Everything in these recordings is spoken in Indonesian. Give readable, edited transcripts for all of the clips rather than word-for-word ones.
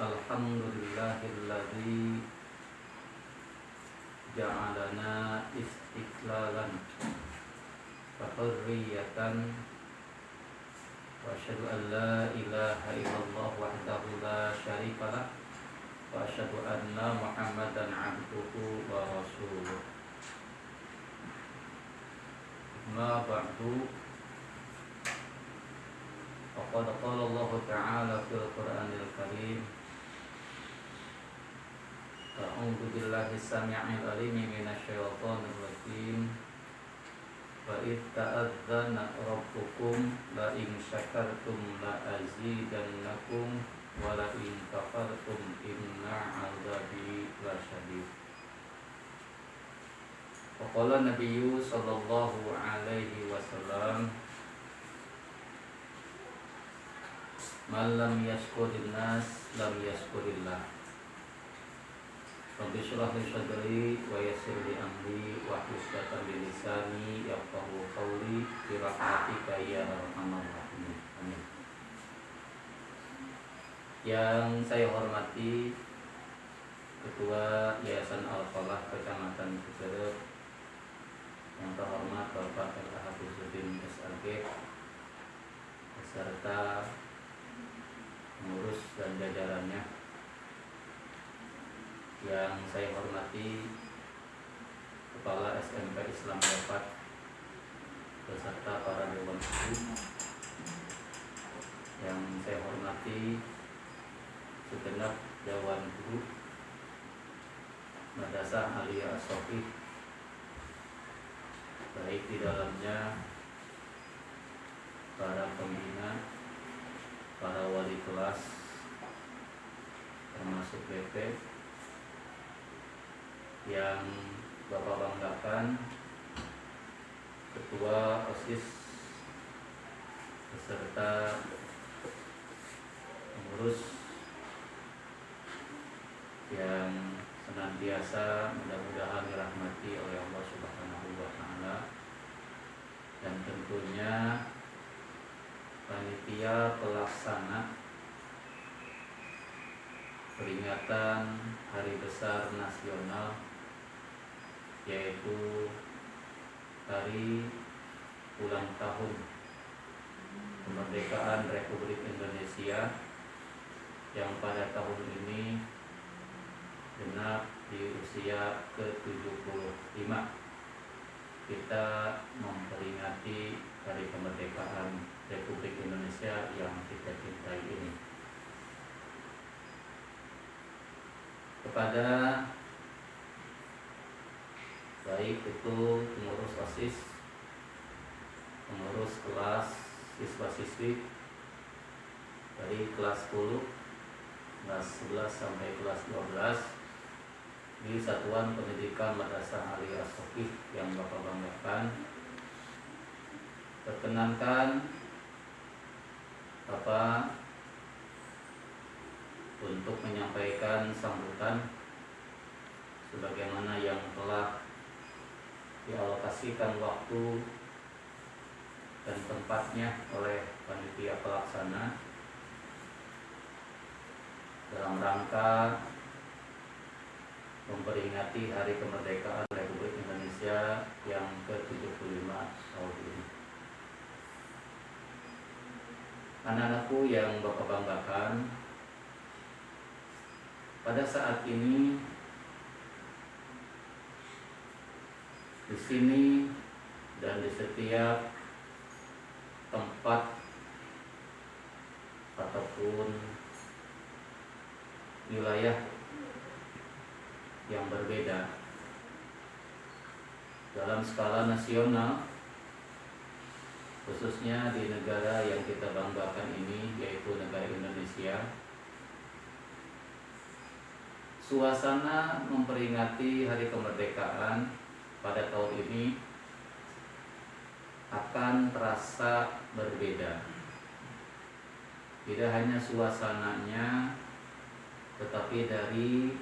Alhamdulillahilladzi ja'alana istiqlalan wa hurriyatan wa asyhadu an la ilaha illallah wahdahu la syarika lah wa asyhadu anna Muhammadan abduhu wa rasuluh. Ma ba'du, faqad qala Allah Ta'ala fil Qur'anil Karim, a'udzu billahi samii'il 'aliim minasyaitonir rajiim. Wa id ta'adzana rabbukum la in syakartum la azidannakum wa la in kafartum inna 'adzabi lasyadid. Faqala Nabiyyu sallallahu alaihi wasallam, man lam yashkurin nas lam yashkurillah. Rabbi shrah li sadri wa yassir li amri wa hlul 'uqdatam min lisani yafqahu qawli bi rahmatika ya arhamar rahimin. Amin. Yang saya hormati Ketua Yayasan Al-Falah Kecamatan Cicerep, yang terhormat Bapak L.A. Hafizuddin SRG, beserta pengurus dan jajarannya. Yang saya hormati Kepala SMP Islam Dapat beserta para dewan guru. Yang saya hormati segenap dewan guru Madrasah Aliyah As-Shofih, baik di dalamnya para pembina, para wali kelas, termasuk BP, yang Bapak banggakan, Ketua OSIS beserta pengurus yang senantiasa mudah-mudahan dirahmati oleh Allah Subhanahu wa Ta'ala, dan tentunya panitia pelaksana peringatan Hari Besar Nasional, yaitu Hari Ulang Tahun Kemerdekaan Republik Indonesia yang pada tahun ini genap di usia ke-75. Kita memperingati Hari Kemerdekaan Republik Indonesia yang kita cintai ini. Kepada baik itu pengurus OSIS, pengurus kelas siswa-siswi dari kelas 10, kelas 11 sampai kelas 12 di Satuan Pendidikan Madrasah Aliyah As-Shofih yang Bapak banggakan, perkenankan Bapak untuk menyampaikan sambutan sebagaimana yang telah dialokasikan waktu dan tempatnya oleh panitia pelaksana dalam rangka memperingati Hari Kemerdekaan Republik Indonesia yang ke-75 tahun ini. Anak-anakku yang Bapak banggakan, pada saat ini di sini dan di setiap tempat ataupun wilayah yang berbeda dalam skala nasional, khususnya di negara yang kita banggakan ini, yaitu negara Indonesia, suasana memperingati Hari Kemerdekaan pada tahun ini akan terasa berbeda. Tidak hanya suasananya, tetapi dari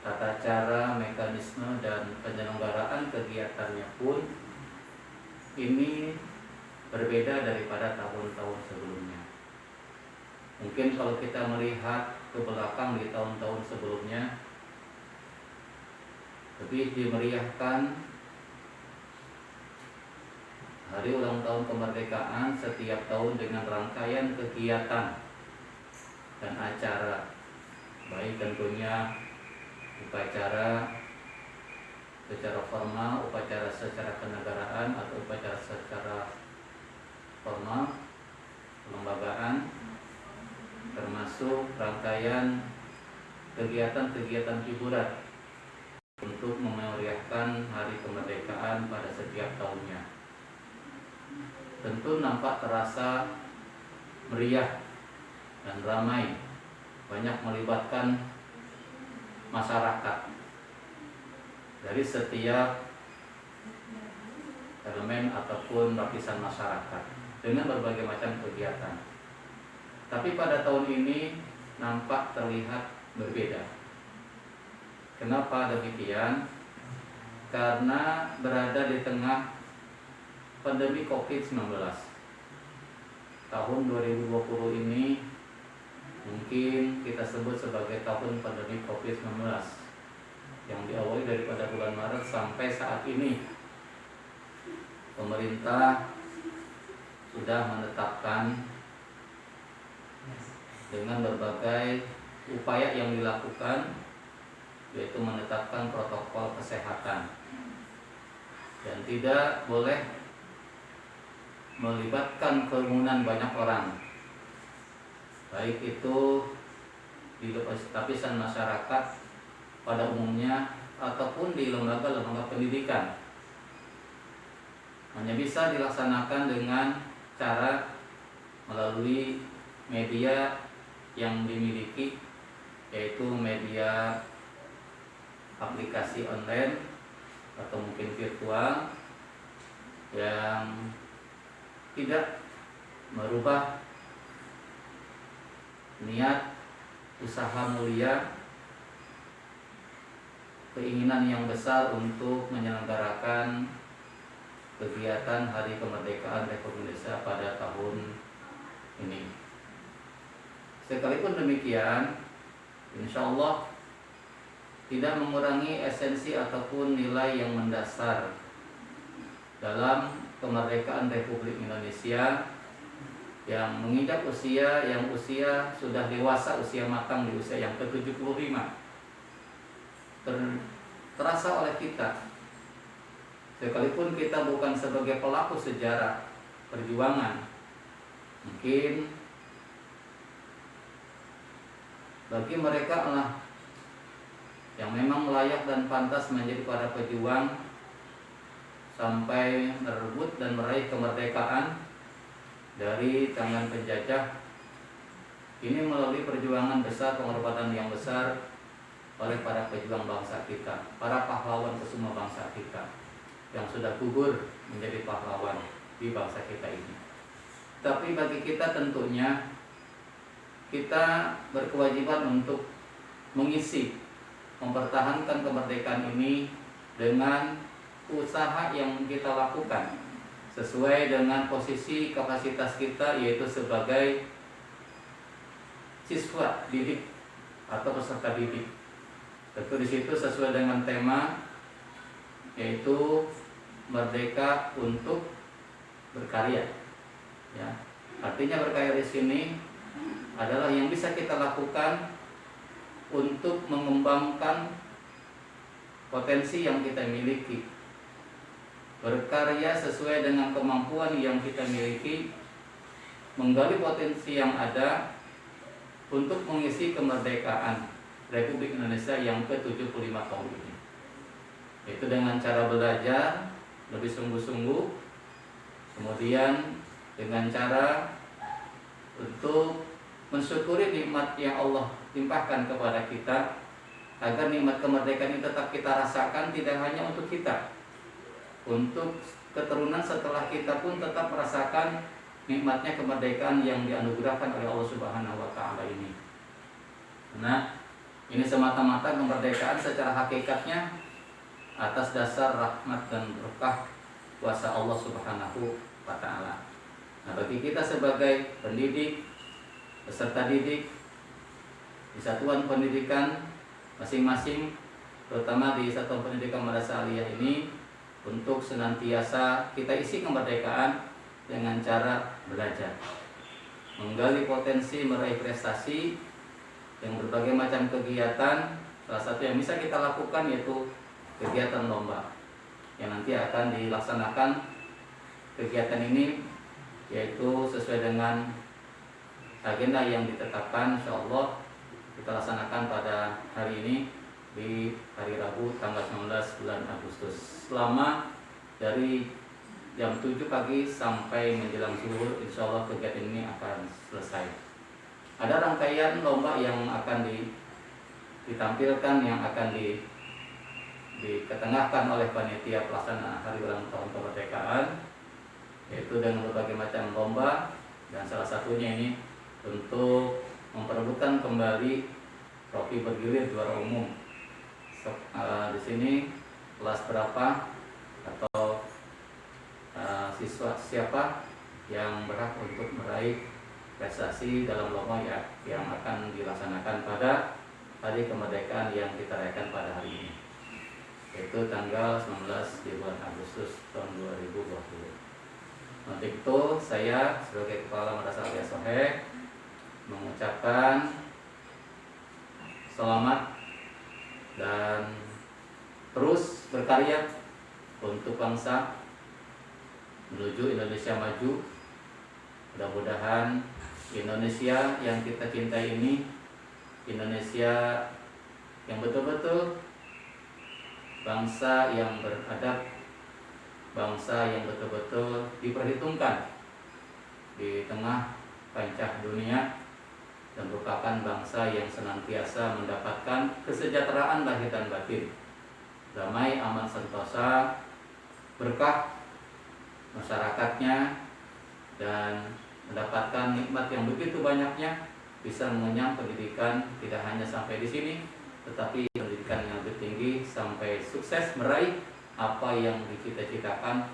tata cara, mekanisme, dan penyelenggaraan kegiatannya pun ini berbeda daripada tahun-tahun sebelumnya. Mungkin kalau kita melihat ke belakang di tahun-tahun sebelumnya, lebih dimeriahkan hari ulang tahun kemerdekaan setiap tahun dengan rangkaian kegiatan dan acara, baik tentunya upacara secara formal, upacara secara kenegaraan atau upacara secara formal kelembagaan, termasuk rangkaian kegiatan-kegiatan hiburan untuk memeriahkan hari kemerdekaan pada setiap tahunnya. Tentu nampak terasa meriah dan ramai, banyak melibatkan masyarakat dari setiap elemen ataupun lapisan masyarakat dengan berbagai macam kegiatan. Tapi pada tahun ini nampak terlihat berbeda. Kenapa demikian? Karena berada di tengah pandemi COVID-19. Tahun 2020 ini mungkin kita sebut sebagai tahun pandemi COVID-19 yang diawali daripada bulan Maret sampai saat ini. Pemerintah sudah menetapkan dengan berbagai upaya yang dilakukan, yaitu menetapkan protokol kesehatan dan tidak boleh melibatkan kerumunan banyak orang, baik itu di lapisan masyarakat pada umumnya ataupun di lembaga-lembaga pendidikan. Hanya bisa dilaksanakan dengan cara melalui media yang dimiliki, yaitu media aplikasi online atau mungkin virtual yang tidak merubah niat usaha mulia, keinginan yang besar untuk menyelenggarakan kegiatan Hari Kemerdekaan Republik Indonesia pada tahun ini. Sekalipun demikian, insya Allah tidak mengurangi esensi ataupun nilai yang mendasar dalam kemerdekaan Republik Indonesia yang menginjak usia sudah dewasa, usia matang di usia yang ke-75 terasa oleh kita. Sekalipun kita bukan sebagai pelaku sejarah perjuangan, mungkin bagi mereka lah yang memang layak dan pantas menjadi para pejuang sampai merebut dan meraih kemerdekaan dari tangan penjajah. Ini melalui perjuangan besar, pengorbanan yang besar oleh para pejuang bangsa kita, para pahlawan kesuma bangsa kita yang sudah gugur menjadi pahlawan di bangsa kita ini. Tapi bagi kita tentunya kita berkewajiban untuk mengisi, mempertahankan kemerdekaan ini dengan usaha yang kita lakukan sesuai dengan posisi kapasitas kita, yaitu sebagai siswa didik atau peserta didik. Tentu di situ sesuai dengan tema, yaitu merdeka untuk berkarya. Ya, artinya berkarya di sini adalah yang bisa kita lakukan untuk mengembangkan potensi yang kita miliki, berkarya sesuai dengan kemampuan yang kita miliki, menggali potensi yang ada untuk mengisi kemerdekaan Republik Indonesia yang ke-75 tahun ini. Itu dengan cara belajar lebih sungguh-sungguh, kemudian dengan cara untuk mensyukuri nikmat yang Allah limpahkan kepada kita, agar nikmat kemerdekaan ini tetap kita rasakan, tidak hanya untuk kita, untuk keturunan setelah kita pun tetap merasakan nikmatnya kemerdekaan yang dianugerahkan oleh Allah Subhanahu wa Ta'ala ini. Nah, ini semata-mata kemerdekaan secara hakikatnya atas dasar rahmat dan berkah kuasa Allah Subhanahu wa Ta'ala. Nah, bagi kita sebagai pendidik peserta didik di satuan pendidikan masing-masing, terutama di satuan pendidikan Madrasah Aliyah ini, untuk senantiasa kita isi kemerdekaan dengan cara belajar, menggali potensi, meraih prestasi yang berbagai macam kegiatan. Salah satu yang bisa kita lakukan yaitu kegiatan lomba yang nanti akan dilaksanakan. Kegiatan ini yaitu sesuai dengan agenda yang ditetapkan, insyaallah kita laksanakan pada hari ini di hari Rabu tanggal 19 bulan Agustus, selama dari jam 7 pagi sampai menjelang zuhur. Insyaallah kegiatan ini akan selesai. Ada rangkaian lomba yang akan ditampilkan, yang akan diketengahkan oleh panitia pelaksana hari ulang tahun kemerdekaan, yaitu dengan berbagai macam lomba, dan salah satunya ini untuk memperebutkan kembali trofi bergilir juara umum. Di sini kelas berapa atau siswa siapa yang berhak untuk meraih prestasi dalam lomba yang akan dilaksanakan pada hari kemerdekaan yang kita rayakan pada hari ini, yaitu tanggal 19 di bulan Agustus tahun 2020. Untuk itu saya sebagai Kepala Madrasah Aliyah Soheh mengucapkan selamat dan terus berkarya untuk bangsa menuju Indonesia maju. Mudah-mudahan Indonesia yang kita cintai ini, Indonesia yang betul-betul bangsa yang beradab, bangsa yang betul-betul diperhitungkan di tengah kancah dunia, dan merupakan bangsa yang senantiasa mendapatkan kesejahteraan lahir dan batin, damai, aman, sentosa, berkah masyarakatnya, dan mendapatkan nikmat yang begitu banyaknya, bisa mengenyang pendidikan tidak hanya sampai di sini, tetapi pendidikan yang lebih tinggi sampai sukses meraih apa yang dicita-citakan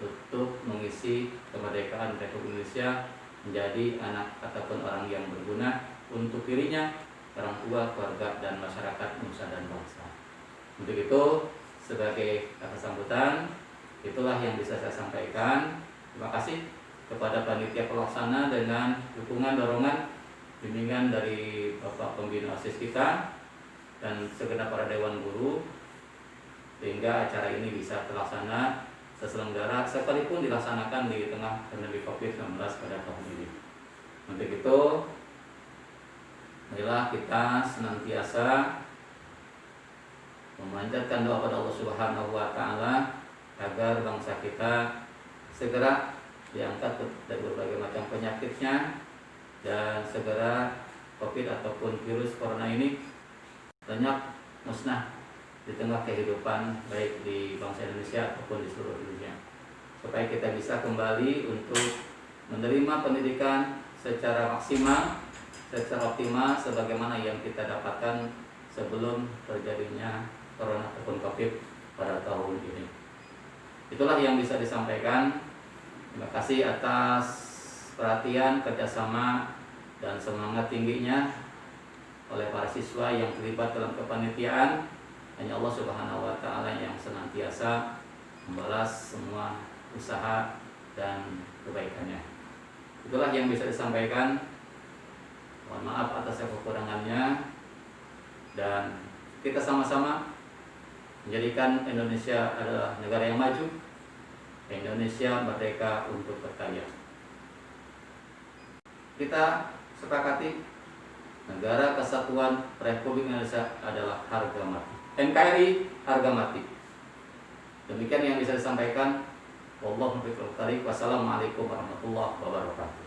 untuk mengisi kemerdekaan Republik Indonesia, menjadi anak ataupun orang yang berguna untuk dirinya, orang tua, keluarga, dan masyarakat nusa dan bangsa. Untuk itu, sebagai kata sambutan, itulah yang bisa saya sampaikan. Terima kasih kepada panitia pelaksana dengan dukungan, dorongan, bimbingan dari Bapak Pembina OSIS kita dan segenap para dewan guru, sehingga acara ini bisa terlaksana terselenggara sekalipun dilaksanakan di tengah pandemi COVID-19 pada tahun ini. Untuk itu, marilah kita senantiasa memanjatkan doa pada Allah Subhanahu wa taala agar bangsa kita segera diangkat dari berbagai macam penyakitnya, dan segera COVID ataupun virus corona ini lenyap musnah di tengah kehidupan baik di bangsa Indonesia ataupun di seluruh dunia, supaya kita bisa kembali untuk menerima pendidikan secara maksimal, secara optimal sebagaimana yang kita dapatkan sebelum terjadinya corona ataupun COVID pada tahun ini. Itulah yang bisa disampaikan. Terima kasih atas perhatian, kerjasama, dan semangat tingginya oleh para siswa yang terlibat dalam kepanitiaan. Hanya Allah Subhanahu wa taala yang senantiasa membalas semua usaha dan kebaikannya. Itulah yang bisa disampaikan. Mohon maaf atas kekurangannya, dan kita sama-sama menjadikan Indonesia adalah negara yang maju, Indonesia merdeka untuk berkarya. Kita sepakati negara kesatuan Republik Indonesia adalah harga mati. NKRI harga mati. Demikian yang bisa disampaikan. Wassalamualaikum warahmatullahi wabarakatuh.